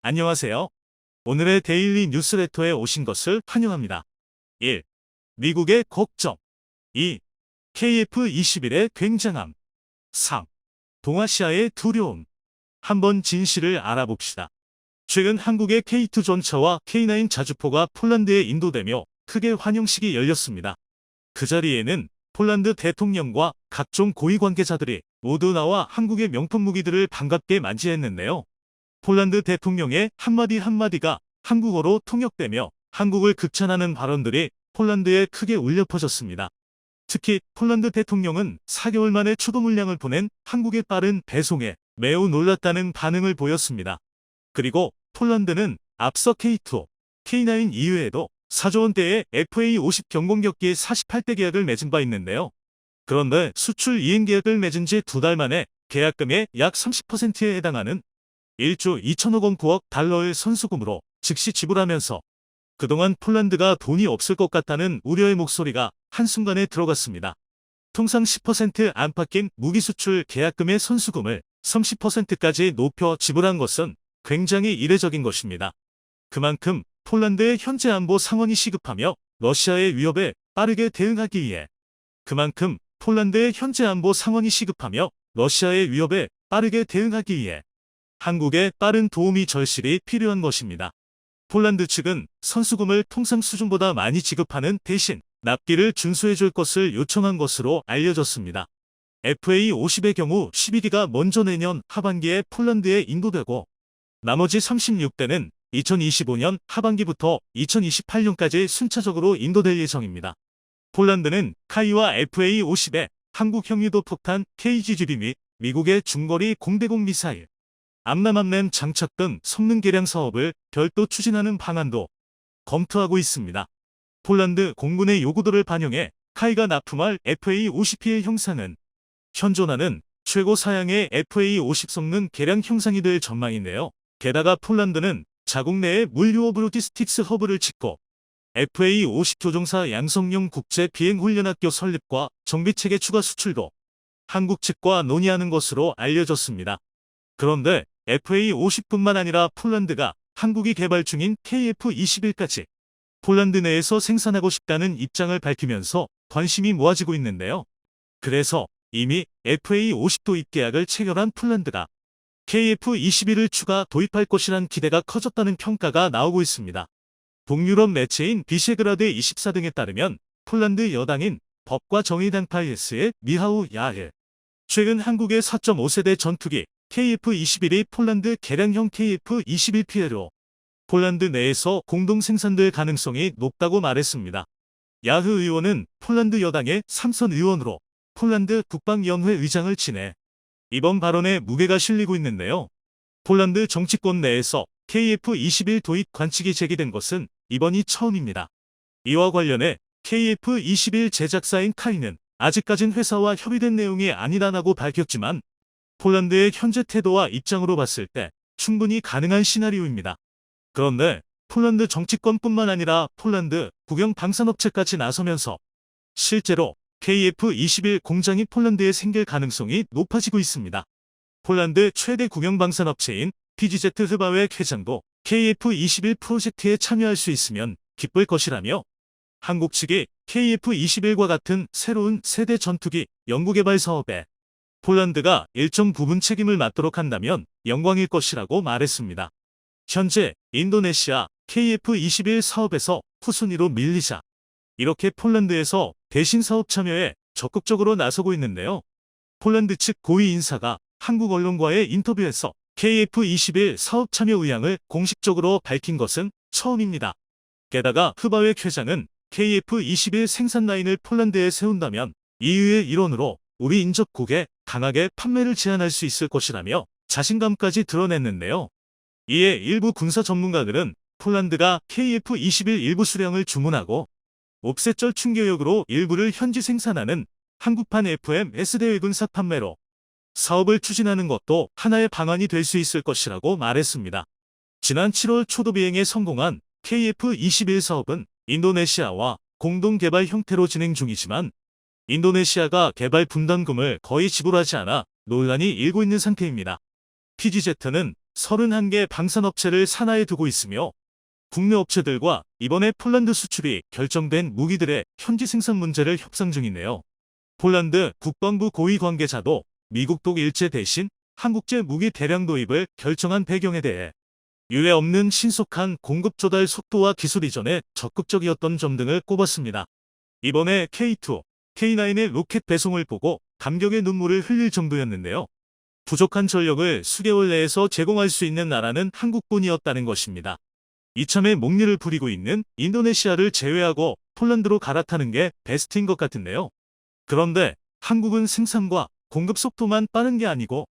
안녕하세요. 오늘의 데일리 뉴스레터에 오신 것을 환영합니다. 1. 미국의 걱정. 2. KF-21의 굉장함. 3. 동아시아의 두려움. 한번 진실을 알아봅시다. 최근 한국의 K2 전차와 K9 자주포가 폴란드에 인도되며 크게 환영식이 열렸습니다. 그 자리에는 폴란드 대통령과 각종 고위 관계자들이 모두 나와 한국의 명품 무기들을 반갑게 맞이했는데요. 폴란드 대통령의 한마디 한마디가 한국어로 통역되며 한국을 극찬하는 발언들이 폴란드에 크게 울려 퍼졌습니다. 특히 폴란드 대통령은 4개월 만에 추도 물량을 보낸 한국의 빠른 배송에 매우 놀랐다는 반응을 보였습니다. 그리고 폴란드는 앞서 K2, K9 이외에도 4조 원대의 FA-50 경공격기 48대 계약을 맺은 바 있는데요. 그런데 수출 이행 계약을 맺은 지 2달 만에 계약금의 약 30%에 해당하는 1조 2천억 원 9억 달러의 선수금으로 즉시 지불하면서 그동안 폴란드가 돈이 없을 것 같다는 우려의 목소리가 한순간에 들어갔습니다. 통상 10% 안팎인 무기 수출 계약금의 선수금을 30%까지 높여 지불한 것은 굉장히 이례적인 것입니다. 그만큼 폴란드의 현재 안보 상황이 시급하며 러시아의 위협에 빠르게 대응하기 위해 한국의 빠른 도움이 절실히 필요한 것입니다. 폴란드 측은 선수금을 통상 수준보다 많이 지급하는 대신 납기를 준수해줄 것을 요청한 것으로 알려졌습니다. FA-50의 경우 12기가 먼저 내년 하반기에 폴란드에 인도되고 나머지 36대는 2025년 하반기부터 2028년까지 순차적으로 인도될 예정입니다. 폴란드는 카이와 FA-50의 한국 형유도 폭탄 KGB 및 미국의 중거리 공대공 미사일, 암람암램 장착 등 성능 개량 사업을 별도 추진하는 방안도 검토하고 있습니다. 폴란드 공군의 요구도를 반영해 카이가 납품할 FA-50P의 형상은 현존하는 최고 사양의 FA-50 성능 개량 형상이 될 전망인데요. 게다가 폴란드는 자국 내에 물류업 로지스틱스 허브를 짓고 FA-50 조종사 양성용 국제 비행훈련학교 설립과 정비체계 추가 수출도 한국 측과 논의하는 것으로 알려졌습니다. 그런데 FA-50뿐만 아니라 폴란드가 한국이 개발 중인 KF-21까지 폴란드 내에서 생산하고 싶다는 입장을 밝히면서 관심이 모아지고 있는데요. 그래서 이미 FA-50 도입 계약을 체결한 폴란드가 KF-21을 추가 도입할 것이란 기대가 커졌다는 평가가 나오고 있습니다. 동유럽 매체인 비셰그라드 24 등에 따르면 폴란드 여당인 법과 정의당 파이에스의 미하우 야흐 최근 한국의 4.5세대 전투기 KF-21이 폴란드 개량형 KF-21P로 폴란드 내에서 공동 생산될 가능성이 높다고 말했습니다. 야흐 의원은 폴란드 여당의 3선 의원으로 폴란드 국방위원회 의장을 지내 이번 발언에 무게가 실리고 있는데요. 폴란드 정치권 내에서 KF-21 도입 관측이 제기된 것은 이번이 처음입니다. 이와 관련해 KF-21 제작사인 카이는 아직까진 회사와 협의된 내용이 아니라고 밝혔지만 폴란드의 현재 태도와 입장으로 봤을 때 충분히 가능한 시나리오입니다. 그런데 폴란드 정치권뿐만 아니라 폴란드 국영 방산업체까지 나서면서 실제로 KF-21 공장이 폴란드에 생길 가능성이 높아지고 있습니다. 폴란드 최대 국영 방산업체인 PGZ 흐바웨 회장도 KF-21 프로젝트에 참여할 수 있으면 기쁠 것이라며 한국 측이 KF-21과 같은 새로운 세대 전투기 연구개발 사업에 폴란드가 일정 부분 책임을 맡도록 한다면 영광일 것이라고 말했습니다. 현재 인도네시아 KF-21 사업에서 후순위로 밀리자 이렇게 폴란드에서 대신 사업 참여에 적극적으로 나서고 있는데요. 폴란드 측 고위 인사가 한국 언론과의 인터뷰에서 KF-21 사업 참여 의향을 공식적으로 밝힌 것은 처음입니다. 게다가 흐바웨 회장은 KF-21 생산 라인을 폴란드에 세운다면 EU의 일원으로 우리 인접국에 강하게 판매를 제한할 수 있을 것이라며 자신감까지 드러냈는데요. 이에 일부 군사 전문가들은 폴란드가 KF-21 일부 수량을 주문하고 옵셋절 충격역으로 일부를 현지 생산하는 한국판 FMS 대외군사 판매로 사업을 추진하는 것도 하나의 방안이 될 수 있을 것이라고 말했습니다. 지난 7월 초도 비행에 성공한 KF-21 사업은 인도네시아와 공동 개발 형태로 진행 중이지만 인도네시아가 개발 분담금을 거의 지불하지 않아 논란이 일고 있는 상태입니다. PGZ는 31개 방산업체를 산하에 두고 있으며 국내 업체들과 이번에 폴란드 수출이 결정된 무기들의 현지 생산 문제를 협상 중이네요. 폴란드 국방부 고위 관계자도 미국 독 일제 대신 한국제 무기 대량 도입을 결정한 배경에 대해 유례 없는 신속한 공급 조달 속도와 기술 이전에 적극적이었던 점 등을 꼽았습니다. 이번에 K2, K9의 로켓 배송을 보고 감격의 눈물을 흘릴 정도였는데요. 부족한 전력을 수개월 내에서 제공할 수 있는 나라는 한국뿐이었다는 것입니다. 이참에 목리를 부리고 있는 인도네시아를 제외하고 폴란드로 갈아타는 게 베스트인 것 같은데요. 그런데 한국은 생산과 공급 속도만 빠른 게 아니고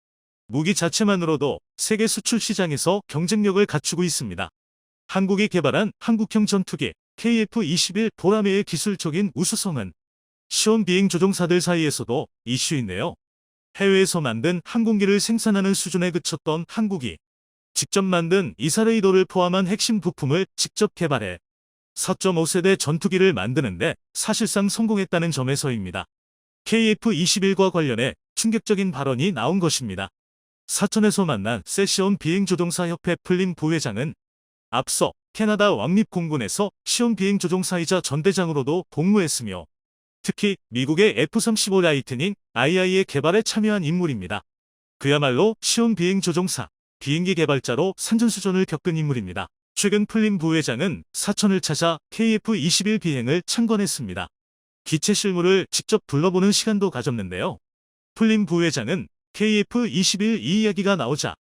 무기 자체만으로도 세계 수출 시장에서 경쟁력을 갖추고 있습니다. 한국이 개발한 한국형 전투기 KF-21 보라매의 기술적인 우수성은 시험 비행 조종사들 사이에서도 이슈인데요. 해외에서 만든 항공기를 생산하는 수준에 그쳤던 한국이 직접 만든 이사레이더를 포함한 핵심 부품을 직접 개발해 4.5세대 전투기를 만드는데 사실상 성공했다는 점에서입니다. KF-21과 관련해 충격적인 발언이 나온 것입니다. 사천에서 만난 세시온 비행조종사협회 플림 부회장은 앞서 캐나다 왕립공군에서 시험 비행조종사이자 전대장으로도 복무했으며 특히 미국의 F-35 라이트닝 II의 개발에 참여한 인물입니다. 그야말로 시험 비행조종사, 비행기 개발자로 산전수전을 겪은 인물입니다. 최근 플림 부회장은 사천을 찾아 KF-21 비행을 참관했습니다. 기체 실물을 직접 둘러보는 시간도 가졌는데요. 플림 부회장은 KF-21 이 이야기가 나오자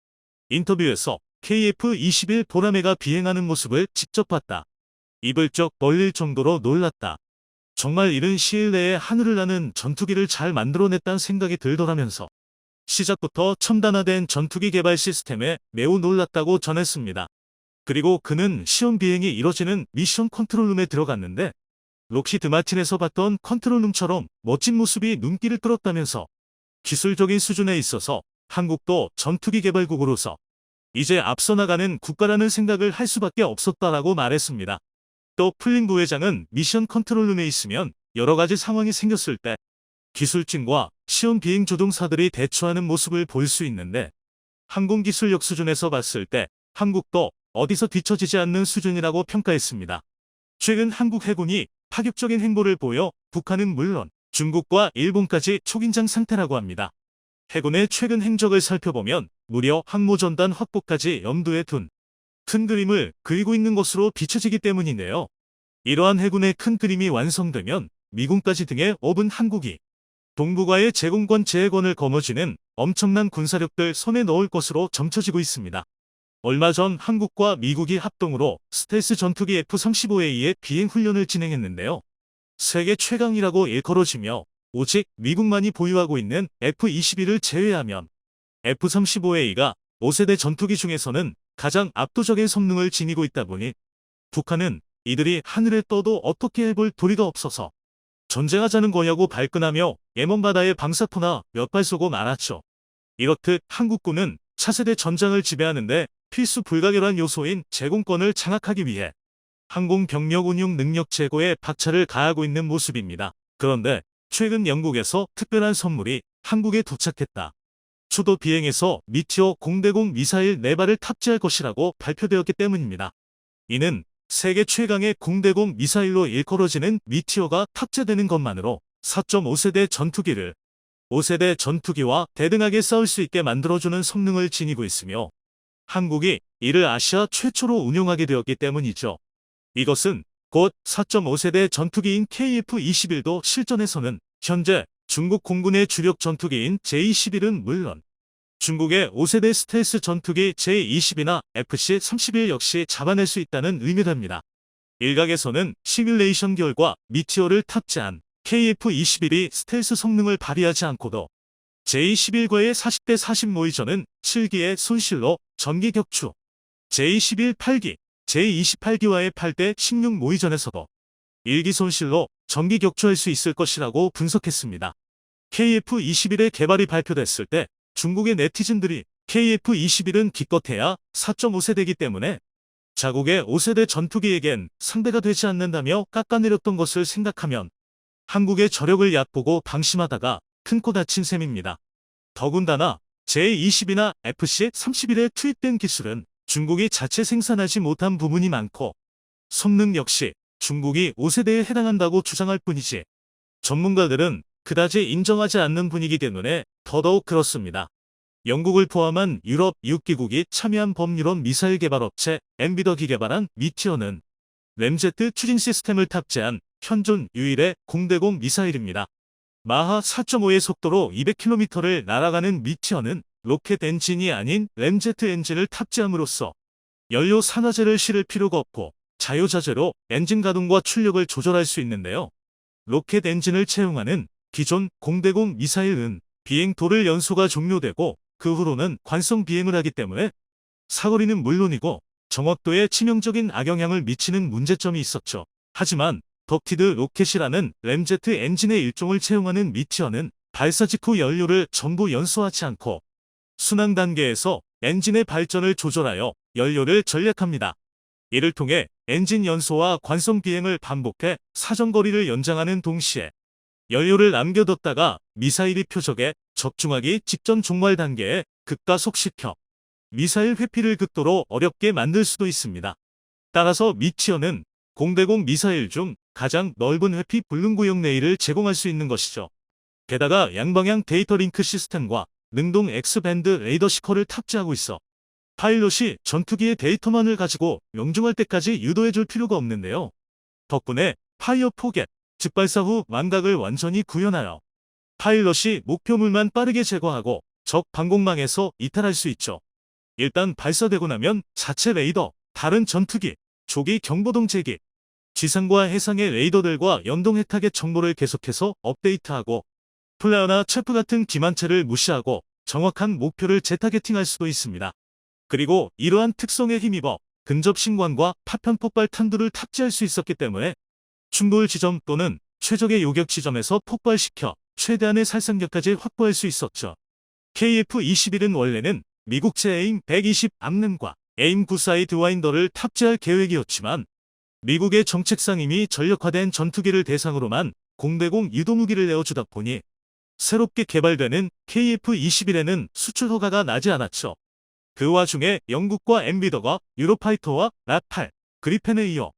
인터뷰에서 KF-21 보라매가 비행하는 모습을 직접 봤다. 입을 쩍 벌릴 정도로 놀랐다. 정말 이른 시일 내에 하늘을 나는 전투기를 잘 만들어냈다는 생각이 들더라면서 시작부터 첨단화된 전투기 개발 시스템에 매우 놀랐다고 전했습니다. 그리고 그는 시험 비행이 이뤄지는 미션 컨트롤룸에 들어갔는데 록히드 마틴에서 봤던 컨트롤룸처럼 멋진 모습이 눈길을 끌었다면서 기술적인 수준에 있어서 한국도 전투기 개발국으로서 이제 앞서 나가는 국가라는 생각을 할 수밖에 없었다라고 말했습니다. 또 플림 부회장은 미션 컨트롤룸에 있으면 여러 가지 상황이 생겼을 때 기술진과 시험 비행 조종사들이 대처하는 모습을 볼 수 있는데 항공기술력 수준에서 봤을 때 한국도 어디서 뒤처지지 않는 수준이라고 평가했습니다. 최근 한국 해군이 파격적인 행보를 보여 북한은 물론 중국과 일본까지 초긴장 상태라고 합니다. 해군의 최근 행적을 살펴보면 무려 항모전단 확보까지 염두에 둔 큰 그림을 그리고 있는 것으로 비춰지기 때문인데요. 이러한 해군의 큰 그림이 완성되면 미군까지 등에 업은 한국이 동북아의 제공권 제해권을 거머쥐는 엄청난 군사력들 손에 넣을 것으로 점쳐지고 있습니다. 얼마 전 한국과 미국이 합동으로 스텔스 전투기 F-35A의 비행 훈련을 진행했는데요. 세계 최강이라고 일컬어지며 오직 미국만이 보유하고 있는 F-21을 제외하면 F-35A가 5세대 전투기 중에서는 가장 압도적인 성능을 지니고 있다 보니 북한은 이들이 하늘에 떠도 어떻게 해볼 도리가 없어서 전쟁하자는 거냐고 발끈하며 예먼바다에 방사포나 몇 발 쏘고 말았죠. 이렇듯 한국군은 차세대 전장을 지배하는데 필수 불가결한 요소인 제공권을 장악하기 위해 항공병력 운용 능력 제고에 박차를 가하고 있는 모습입니다. 그런데 최근 영국에서 특별한 선물이 한국에 도착했다. 추도 비행에서 미티어 공대공 미사일 4발을 탑재할 것이라고 발표되었기 때문입니다. 이는 세계 최강의 공대공 미사일로 일컬어지는 미티어가 탑재되는 것만으로 4.5세대 전투기를 5세대 전투기와 대등하게 싸울 수 있게 만들어주는 성능을 지니고 있으며 한국이 이를 아시아 최초로 운용하게 되었기 때문이죠. 이것은 곧 4.5세대 전투기인 KF-21도 실전에서는 현재 중국 공군의 주력 전투기인 J-21은 물론 중국의 5세대 스텔스 전투기 J-20이나 FC-31 역시 잡아낼 수 있다는 의미랍니다. 일각에서는 시뮬레이션 결과 미티어를 탑재한 KF-21이 스텔스 성능을 발휘하지 않고도 J-11과의 40대 40 모의전은 7기의 손실로 전기 격추, J-11 8기, J-28기와의 8대 16 모의전에서도 1기 손실로 전기 격추할 수 있을 것이라고 분석했습니다. KF-21의 개발이 발표됐을 때 중국의 네티즌들이 KF-21은 기껏해야 4.5세대이기 때문에 자국의 5세대 전투기에겐 상대가 되지 않는다며 깎아내렸던 것을 생각하면 한국의 저력을 얕보고 방심하다가 큰 코 다친 셈입니다. 더군다나 제20이나 FC-31에 투입된 기술은 중국이 자체 생산하지 못한 부분이 많고 성능 역시 중국이 5세대에 해당한다고 주장할 뿐이지 전문가들은 그다지 인정하지 않는 분위기 때문에 더더욱 그렇습니다. 영국을 포함한 유럽 6기국이 참여한 범유럽 미사일 개발 업체 엠비더기 개발한 미티어는 램제트 추진 시스템을 탑재한 현존 유일의 공대공 미사일입니다. 마하 4.5의 속도로 200km를 날아가는 미티어는 로켓 엔진이 아닌 램제트 엔진을 탑재함으로써 연료 산화제를 실을 필요가 없고 자유자재로 엔진 가동과 출력을 조절할 수 있는데요. 로켓 엔진을 채용하는 기존 공대공 미사일은 비행 도를 연소가 종료되고 그 후로는 관성 비행을 하기 때문에 사거리는 물론이고 정확도에 치명적인 악영향을 미치는 문제점이 있었죠. 하지만 덕티드 로켓이라는 램제트 엔진의 일종을 채용하는 미티어는 발사 직후 연료를 전부 연소하지 않고 순항 단계에서 엔진의 발전을 조절하여 연료를 절약합니다. 이를 통해 엔진 연소와 관성 비행을 반복해 사정거리를 연장하는 동시에 연료를 남겨뒀다가 미사일이 표적에 적중하기 직전 종말 단계에 급가속시켜 미사일 회피를 극도로 어렵게 만들 수도 있습니다. 따라서 미티어는 공대공 미사일 중 가장 넓은 회피 불능구역 내일을 제공할 수 있는 것이죠. 게다가 양방향 데이터 링크 시스템과 능동 X밴드 레이더 시커를 탑재하고 있어 파일럿이 전투기의 데이터만을 가지고 명중할 때까지 유도해줄 필요가 없는데요. 덕분에 파이어 포겟, 즉 발사 후 망각을 완전히 구현하여 파일럿이 목표물만 빠르게 제거하고 적 방공망에서 이탈할 수 있죠. 일단 발사되고 나면 자체 레이더, 다른 전투기, 조기 경보동 제기, 지상과 해상의 레이더들과 연동해 타겟 정보를 계속해서 업데이트하고 플레어나 체프 같은 기만체를 무시하고 정확한 목표를 재타겟팅할 수도 있습니다. 그리고 이러한 특성에 힘입어 근접 신관과 파편 폭발 탄두를 탑재할 수 있었기 때문에 충돌 지점 또는 최적의 요격 지점에서 폭발시켜 최대한의 살상력까지 확보할 수 있었죠. KF-21은 원래는 미국제 에임 120 암램과 에임 94의 드와인더를 탑재할 계획이었지만 미국의 정책상 이미 전력화된 전투기를 대상으로만 공대공 유도무기를 내어주다 보니 새롭게 개발되는 KF-21에는 수출 허가가 나지 않았죠. 그 와중에 영국과 엠비더가 유로파이터와 라팔, 그리펜에 이어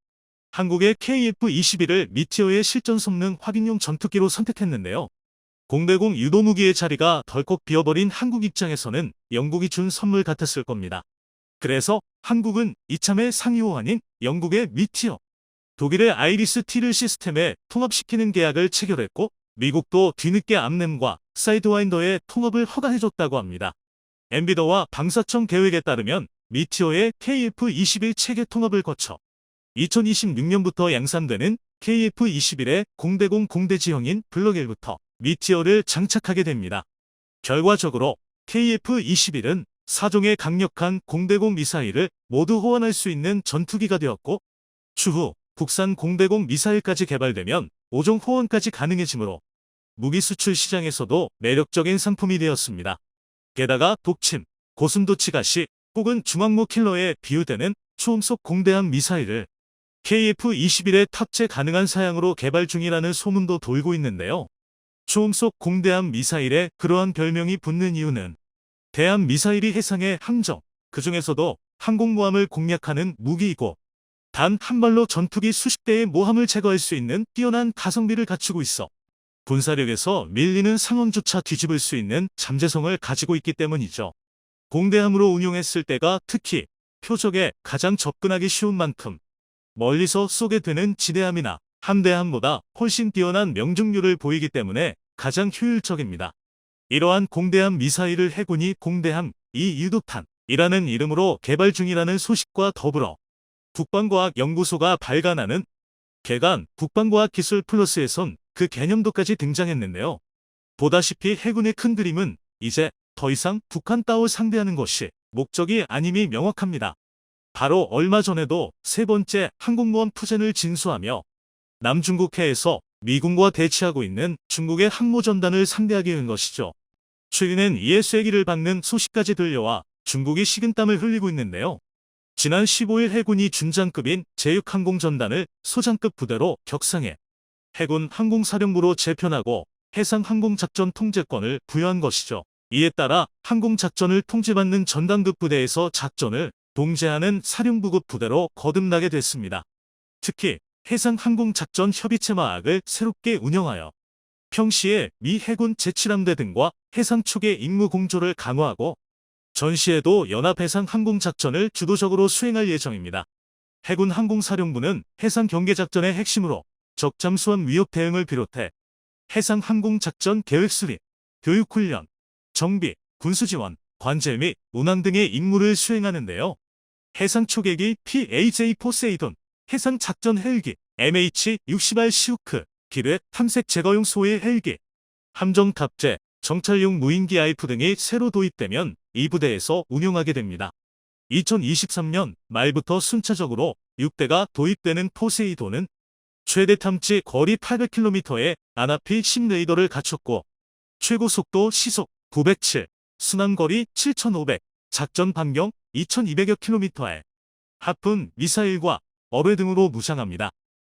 한국의 KF-21을 미티어의 실전 성능 확인용 전투기로 선택했는데요. 공대공 유도무기의 자리가 덜컥 비어버린 한국 입장에서는 영국이 준 선물 같았을 겁니다. 그래서 한국은 이참에 상위 호환인 영국의 미티어, 독일의 아이리스 T를 시스템에 통합시키는 계약을 체결했고 미국도 뒤늦게 암램과 사이드와인더의 통합을 허가해줬다고 합니다. 엠비더와 방사청 계획에 따르면 미티어의 KF-21 체계 통합을 거쳐 2026년부터 양산되는 KF-21의 공대공 공대지형인 블록1부터 미티어를 장착하게 됩니다. 결과적으로 KF-21은 4종의 강력한 공대공 미사일을 모두 호환할 수 있는 전투기가 되었고 추후 국산 공대공 미사일까지 개발되면 5종 호환까지 가능해지므로 무기 수출 시장에서도 매력적인 상품이 되었습니다. 게다가 독침, 고순도치가시 혹은 중앙모 킬러에 비유되는 초음속 공대함 미사일을 KF-21에 탑재 가능한 사양으로 개발 중이라는 소문도 돌고 있는데요. 초음속 공대함 미사일에 그러한 별명이 붙는 이유는 대함 미사일이 해상의 함정, 그 중에서도 항공모함을 공략하는 무기이고 단 한 발로 전투기 수십 대의 모함을 제거할 수 있는 뛰어난 가성비를 갖추고 있어 군사력에서 밀리는 상황조차 뒤집을 수 있는 잠재성을 가지고 있기 때문이죠. 공대함으로 운용했을 때가 특히 표적에 가장 접근하기 쉬운 만큼 멀리서 쏘게 되는 지대함이나 함대함보다 훨씬 뛰어난 명중률을 보이기 때문에 가장 효율적입니다. 이러한 공대함 미사일을 해군이 공대함 2유도탄이라는 이름으로 개발 중이라는 소식과 더불어 국방과학연구소가 발간하는 개간 국방과학기술 플러스에선 그 개념도까지 등장했는데요. 보다시피 해군의 큰 그림은 이제 더 이상 북한 따위 상대하는 것이 목적이 아님이 명확합니다. 바로 얼마 전에도 세 번째 항공모함 푸젠을 진수하며 남중국해에서 미군과 대치하고 있는 중국의 항모전단을 상대하게 된 것이죠. 최근엔 이에 쐐기를 박는 소식까지 들려와 중국이 식은땀을 흘리고 있는데요. 지난 15일 해군이 준장급인 제6항공전단을 소장급 부대로 격상해 해군 항공사령부로 재편하고 해상항공작전 통제권을 부여한 것이죠. 이에 따라 항공작전을 통제받는 전담급 부대에서 작전을 동제하는 사령부급 부대로 거듭나게 됐습니다. 특히 해상항공작전협의체마학을 새롭게 운영하여 평시에 미 해군 제7함대 등과 해상 초계 임무 공조를 강화하고 전시에도 연합해상항공작전을 주도적으로 수행할 예정입니다. 해군 항공사령부는 해상경계작전의 핵심으로 적 잠수함 위협 대응을 비롯해 해상항공작전 계획 수립, 교육훈련, 정비, 군수지원, 관제 및 운항 등의 임무를 수행하는데요. 해상 초계기 PAJ 포세이돈, 해상작전 헬기 MH-60R 시우크, 기뢰 탐색 제거용 소의 헬기, 함정 탑재, 정찰용 무인기 IF 등이 새로 도입되면 이 부대에서 운용하게 됩니다. 2023년 말부터 순차적으로 6대가 도입되는 포세이돈은 최대 탐지 거리 800km의 아나피 10 레이더를 갖췄고 최고 속도 시속 907, 순항거리 7500, 작전 반경 2200여 킬로미터에 하푼, 미사일과 어뢰 등으로 무장합니다.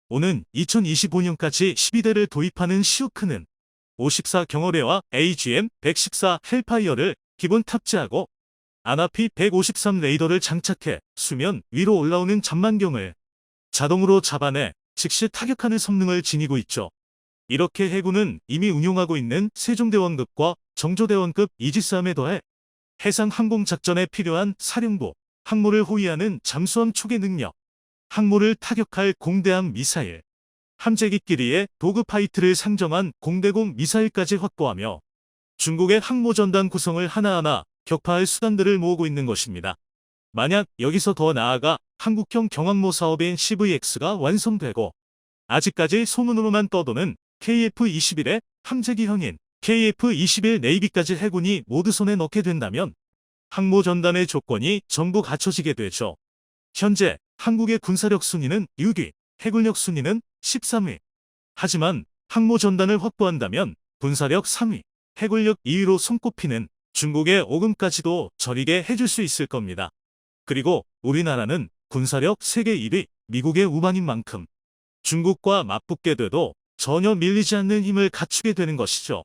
오는 2025년까지 12대를 도입하는 시우크는 54 경어뢰와 AGM-114 헬파이어를 기본 탑재하고 아나피 153 레이더를 장착해 수면 위로 올라오는 잠만경을 자동으로 잡아내 즉시 타격하는 성능을 지니고 있죠. 이렇게 해군은 이미 운용하고 있는 세종대원급과 정조대원급 이지스함에 더해 해상항공작전에 필요한 사령부, 항모를 호위하는 잠수함 초계 능력, 항모를 타격할 공대함 미사일, 함재기끼리의 도그파이트를 상정한 공대공 미사일까지 확보하며 중국의 항모전단 구성을 하나하나 격파할 수단들을 모으고 있는 것입니다. 만약 여기서 더 나아가 한국형 경항모 사업인 CVX가 완성되고 아직까지 소문으로만 떠도는 KF-21의 함재기형인 KF-21 네이비까지 해군이 모두 손에 넣게 된다면 항모 전단의 조건이 전부 갖춰지게 되죠. 현재 한국의 군사력 순위는 6위, 해군력 순위는 13위. 하지만 항모 전단을 확보한다면 군사력 3위, 해군력 2위로 손꼽히는 중국의 오금까지도 저리게 해줄 수 있을 겁니다. 그리고 우리나라는 군사력 세계 1위, 미국의 우방인 만큼 중국과 맞붙게 돼도 전혀 밀리지 않는 힘을 갖추게 되는 것이죠.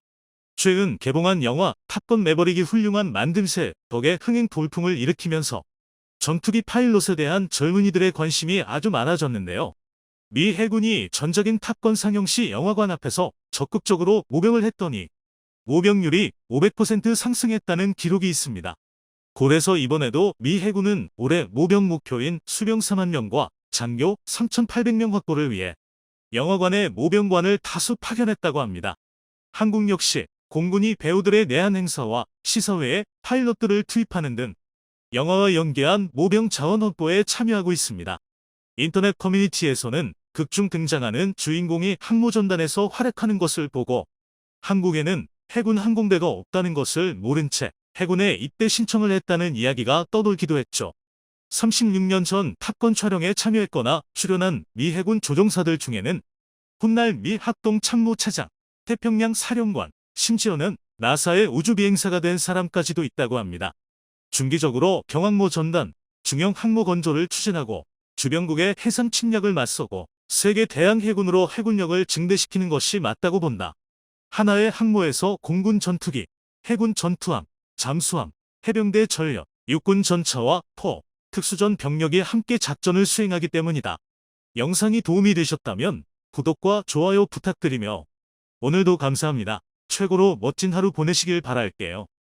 최근 개봉한 영화 탑건 매버릭이 훌륭한 만듦새 덕에 흥행 돌풍을 일으키면서 전투기 파일럿에 대한 젊은이들의 관심이 아주 많아졌는데요. 미 해군이 전작인 탑건 상영 시 영화관 앞에서 적극적으로 모병을 했더니 모병률이 500% 상승했다는 기록이 있습니다. 그래서 이번에도 미 해군은 올해 모병 목표인 수병 4만 명과 장교 3,800명 확보를 위해 영화관에 모병관을 다수 파견했다고 합니다. 한국 역시 공군이 배우들의 내한 행사와 시사회에 파일럿들을 투입하는 등 영화와 연계한 모병 자원 확보에 참여하고 있습니다. 인터넷 커뮤니티에서는 극중 등장하는 주인공이 항모전단에서 활약하는 것을 보고 한국에는 해군 항공대가 없다는 것을 모른 채 해군에 입대 신청을 했다는 이야기가 떠돌기도 했죠. 36년 전 탑건 촬영에 참여했거나 출연한 미 해군 조종사들 중에는 훗날 미 합동 참모차장, 태평양 사령관, 심지어는 나사의 우주비행사가 된 사람까지도 있다고 합니다. 중기적으로 경항모 전단, 중형 항모 건조를 추진하고 주변국의 해상 침략을 맞서고 세계 대항 해군으로 해군력을 증대시키는 것이 맞다고 본다. 하나의 항모에서 공군 전투기, 해군 전투함, 잠수함, 해병대 전력, 육군 전차와 포, 특수전 병력이 함께 작전을 수행하기 때문이다. 영상이 도움이 되셨다면 구독과 좋아요 부탁드리며 오늘도 감사합니다. 최고로 멋진 하루 보내시길 바랄게요.